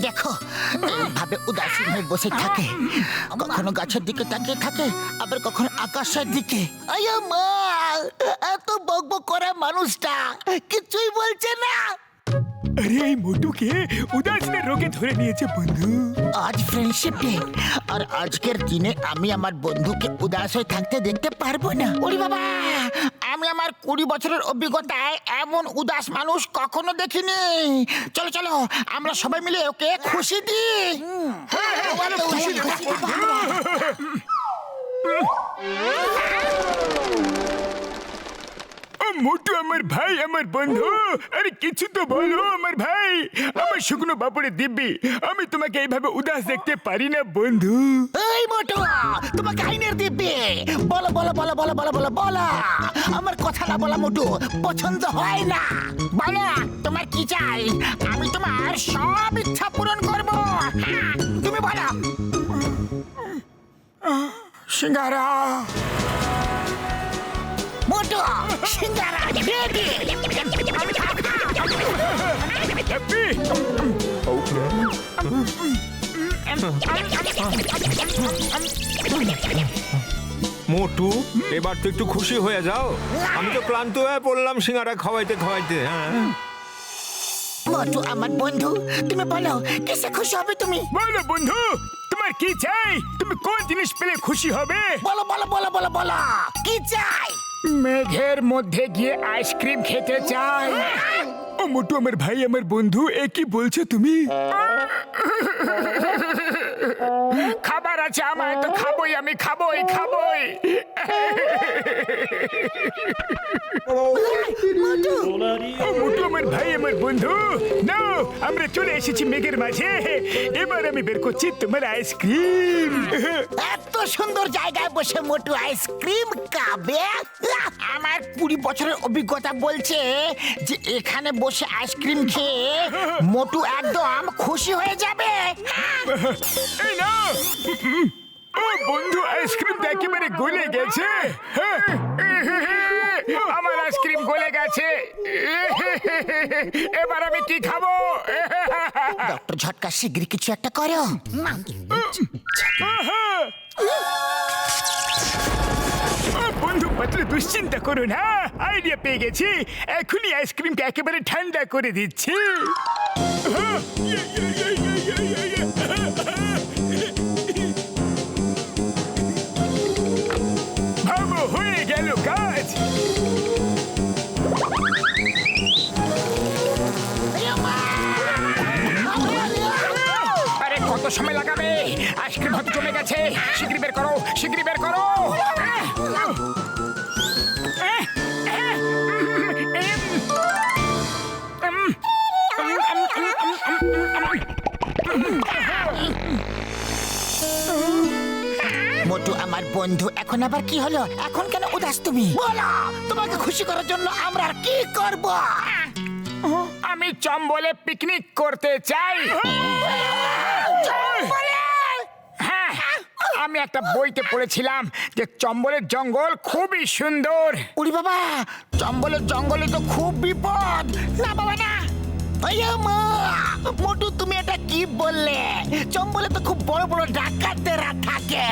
দেখো এইভাবে উদাসীন হয়ে বসে থাকে, কখনো গাছের দিকে তাকিয়ে থাকে, আবার কখনো আকাশের দিকে। আয়া মা, এত বকবক করা মানুষটা কিছুই বলছে না। আরে এই মোটুকে উদাসীনের রোগে ধরে নিয়েছে বন্ধু। আজ ফ্রেন্ডশিপ ডে, আর আজকের দিনে আমি আমার বন্ধুকে উদাস হয়ে থাকতে দেখতে পারবো না। ওরে বাবা, আমি আমার 20 বছরের অভিজ্ঞতায় এমন উদাস মানুষ কখনো দেখিনি। চলো চলো, আমরা সবাই মিলে ওকে খুশি দিই। ও মোটু আমার ভাই, আমার বন্ধু, আরে কিছু তো বলো আমার ভাই, আমার শুকনো বাপড়ে দিব্যি, আমি তোমাকে এইভাবে উদাস দেখতে পারি না বন্ধু। এই মোটু, তোমাকে আইনের দিব্যি, বলো বলো বলো বলো বলো বলো বলো, আমার কথা না বলা মোটু পছন্দ হয় না। বলো তোমার কি চাই, আমি তোমার সব ইচ্ছা পূরণ করব। তুমি বলো। সিঙ্গারা। মোটু, সিঙ্গারা রেডি। হ্যাপি। মোটু, এবার তো একটু খুশি হয়ে যাও। আমি তো ক্লান্ত হয়ে পড়লাম সিঙ্গারা খাওয়াইতে খাওয়াইতে। হ্যাঁ মোটু আমার বন্ধু, তুমি বলো কিসে খুশি হবে তুমি? বলো বন্ধু, তোমার কি চাই? তুমি কোন জিনিস পেলে খুশি হবে? বলো বলো বলো বলো বলো, কি চাই? মেঘের মধ্যে গিয়ে আইসক্রিম খেতে চাই। ও মোটু আমার ভাই, আমার বন্ধু, এ কি বলছো তুমি? খাবার আছে আমায় তো খাবোই, আমি খাবোই খাবোই। ও মোটু আমার ভাই, আমার বন্ধু, নাও আমরা চলে এসেছি মেঘের মাঝে। এবার আমি বের করছি তোমার আইসক্রিম। এত সুন্দর জায়গায় বসে মোটু আইসক্রিম খাবে? আমার 20 বছরের অভিজ্ঞতা বলছে যে এখানে বসে আইসক্রিম খেয়ে মোটু একদম খুশি হয়ে যাবে। এই নাও। ও বন্ধু, আইসক্রিমটা একেবারে গলে গেছে। আমার আইসক্রিম গলে গেছে। এবার আমি কি খাবো? ডক্টর ঝটকা, শিগগির কিছু একটা করো। বন্ধু মাত্র দুশ্চিন্তা করো না, আইডিয়া পেয়ে গেছি। এখনই আইসক্রিমকে একেবারে ঠান্ডা করে দিচ্ছি। ভাবো, হয়ে গেল কাজ। আরে কত সময় লাগাবে? আইসক্রিম হয়তো জমে গেছে। শিগগিরি বের করো, শিগগিরি বের করো। মোটু আমার বন্ধু, এখন আবার কি হলো? এখন কেন উদাস তুমি? বলো, তোমাকে খুশি করার জন্য আমরা আর কি করব? আমি চম্বলে পিকনিক করতে চাই। হ্যাঁ, আমি একটা বইতে পড়েছিলাম যে চম্বলের জঙ্গল খুবই সুন্দর। উড়ি বাবা, চম্বলের জঙ্গলে তো খুব বিপদ। না বাবা না। আইয়া মা, মোটু তুমি এটা কি বললে? চম্বলে তো খুব বড় বড় ডাকাতেরা থাকে।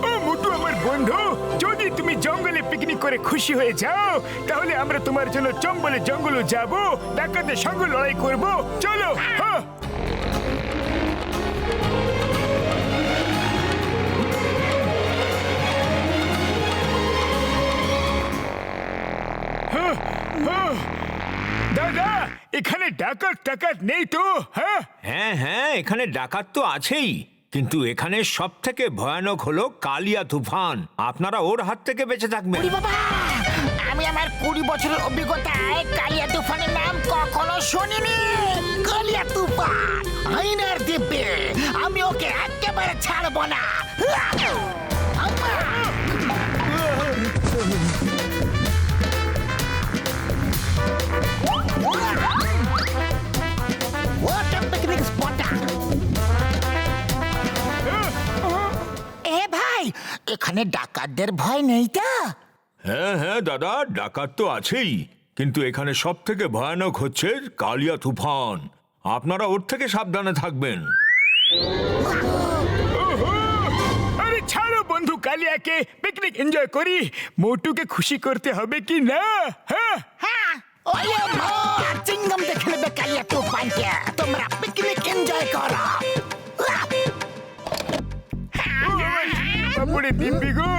ও মোটু আমার বন্ধু, যদি তুমি জঙ্গলে পিকনিক করে খুশি হয়ে যাও, তাহলে আমরা তোমার জন্য চম্বলে জঙ্গলে যাব, ডাকাতের সঙ্গে লড়াই করব। চলো। হ্যাঁ। দাদা, এখানে ডাকাত টাকাত নেই তো? হ্যাঁ হ্যাঁ হ্যাঁ, এখানে ডাকাত তো আছেই, কিন্তু এখানে সব থেকে ভয়ানক হলো কালিয়া তুফান। আপনারা ওর হাত থেকে বেঁচে থাকবেন। উড়ি বাবা, আমি আমার 20 বছরের অভিজ্ঞতায় কালিয়া তুফানের নাম কখনো শুনিনি। কালিয়া তুফান আইনার দিব্যে, আমি ওকে একেবারে ছাড়বো না। What a picnic spot! এ ভাই, এখানে ডাকাতদের ভয় নেই তো? হ্যাঁ হ্যাঁ দাদা, ডাকাত তো আছেই, কিন্তু এখানে সব থেকে ভয়ানক হচ্ছে কালিয়া তুফান। আপনারা ওর থেকে সাবধানে থাকবেন। ওহো! আরে ছাড়ো বন্ধু কালিয়াকে, পিকনিক এনজয় করি। মোটুকে খুশি করতে হবে কি না? হ্যাঁ হ্যাঁ ওই আর চিংগাম দেখে নেবে কালিয়া তুফানকে। তোমরা পিকনিক এনজয় করো। বাপুরে দিব্যি গো,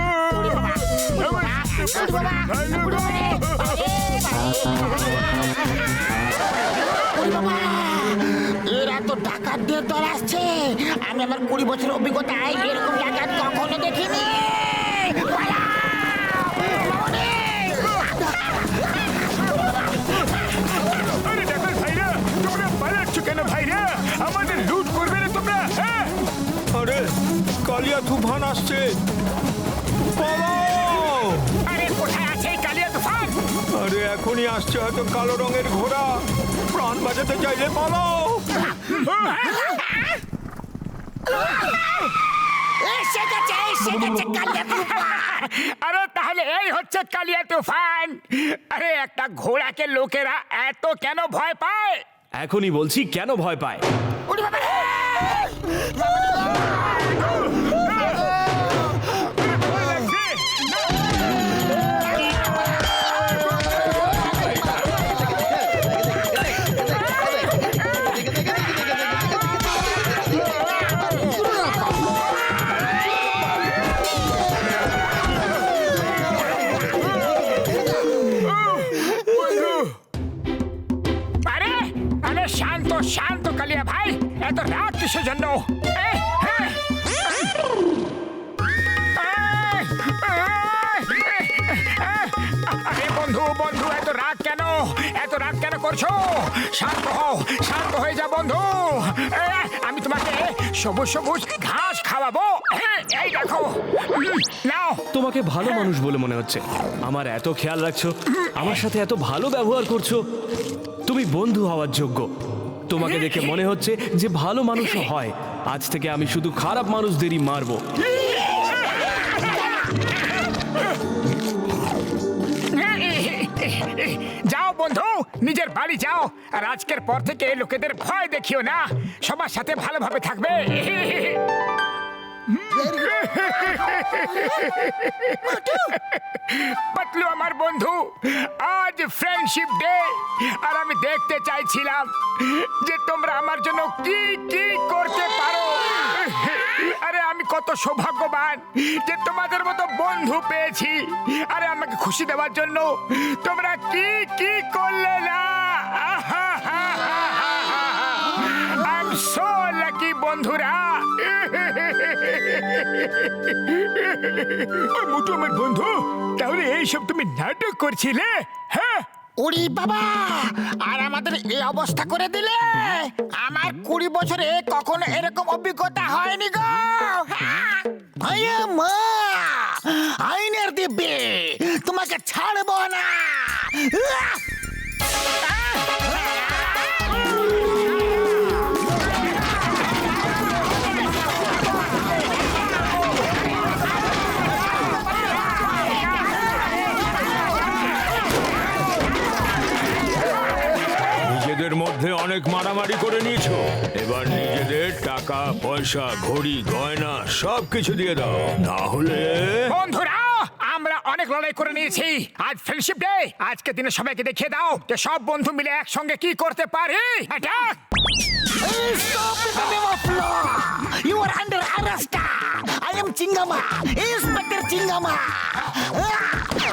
এরা তো ডাকাত দিয়ে দল আসছে। আমি আমার 20 বছর অভিজ্ঞতায় এরকম ডাকাত কখনো দেখিনি। আরে ডাকাত ভাইরা, তোমরা পালাচ্ছ কেন ভাইরা? আমাদের লুট করবে না তোমরা? হ্যাঁ আরে কালিয়া তুফান আসছে, পালাও! আরে কোথায় আছে এই কালিয়া তুফান? আরে এখনই আসছে হয়তো কালো রঙের ঘোড়া। প্রাণ বাঁচাতে চাইলে পালাও। এসে গেছে কালিয়া তুফান। আরে তাহলে এই হচ্ছে কালিয়া তুফান। আরে একটা ঘোড়াকে লোকেরা এত কেন ভয় পায়? এখনই বলছি কেন ভয় পায়। উড়ি বাবা রে! ভয় লাগছে? বন্ধু! আরে আরে শান্ত শান্ত কালিয়া ভাই, এত রাগ কিসের জন্য? আরে বন্ধু বন্ধু, এত রাগ কেন? এত রাগ কেন করছো? শান্ত হও, শান্ত হয়ে যা বন্ধু। আমি তোমাকে সবুজ সবুজ ঘাস খাওয়াবো। এই দেখো, নাও। তোমাকে ভালো মানুষ বলে মনে হচ্ছে, আমার এত খেয়াল রাখছো, আমার সাথে এত ভালো ব্যবহার করছো। তুমি বন্ধু হওয়ার যোগ্য। তোমাকে দেখে মনে হচ্ছে যে ভালো মানুষও হয়। আজ থেকে আমি শুধু খারাপ মানুষদেরই মারবো। যাও বন্ধু, নিজের বাড়ি যাও। আর আজকের পর থেকে লোকেদের ভয় দেখিও না, সবার সাথে ভালোভাবে থাকবে। পাতলু আমার বন্ধু, আজ ফ্রেন্ডশিপ ডে, আর আমি দেখতে চাইছিলাম যে তোমরা আমার জন্য কি কি করতে পারো। আরে আমি কত সৌভাগ্যবান যে তোমাদের মতো বন্ধু পেয়েছি। আরে আমাকে খুশি দেওয়ার জন্য তোমরা কি কি করলে না। আই এম সো লাকি বন্ধুরা। মোটু আমার বন্ধু, তাহলে এইসব তুমি নাটক করছিলে? হ্যাঁ উড়ি বাবা, আর আমাদের এই অবস্থা করে দিলে। আমার 20 বছরে কখনো এরকম অভিজ্ঞতা হয়নি গো। আয়ে মা, আইনের দিব্যি, তোমাকে ছাড়বো না। নিজেদের মধ্যে অনেক মারামারি করে নিয়েছো, এবার নিজেদের টাকা পয়সা ঘড়ি গয়না সবকিছু দিয়ে দাও, না হলে। বন্ধুরা, আমরা অনেক লড়াই করে নিয়েছি। আজ ফ্রেন্ডশিপ ডে, আজকে দিনে সবাইকে দেখিয়ে দাও যে সব বন্ধু মিলে একসঙ্গে কি করতে পারি। Attack! Stop it, the name of law. You are under arrest. I am Chingama, Inspector Chingama.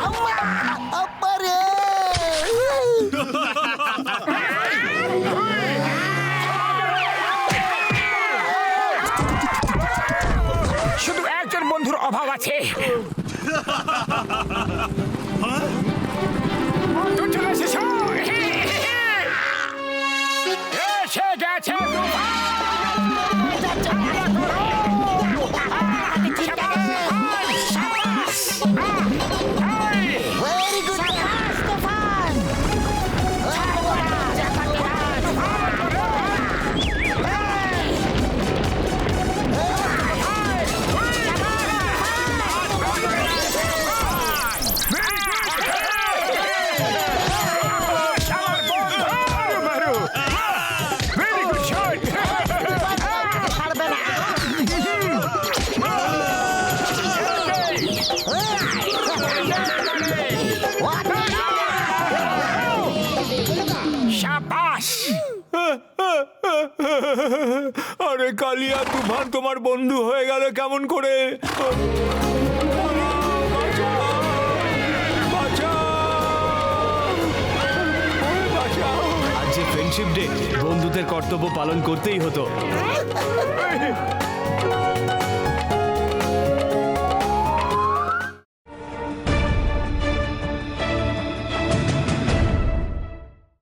Amma, appare. শুধু একজন বন্ধুর অভাব আছে। তুই চলে এসেছো। এসে গেছে Very good, Stefan. কালিয়া তুফান তোমার বন্ধু হয়ে গেল কেমন করে? আজ যে ফ্রেন্ডশিপ ডে, বন্ধুদের কর্তব্য পালন করতেই হতো।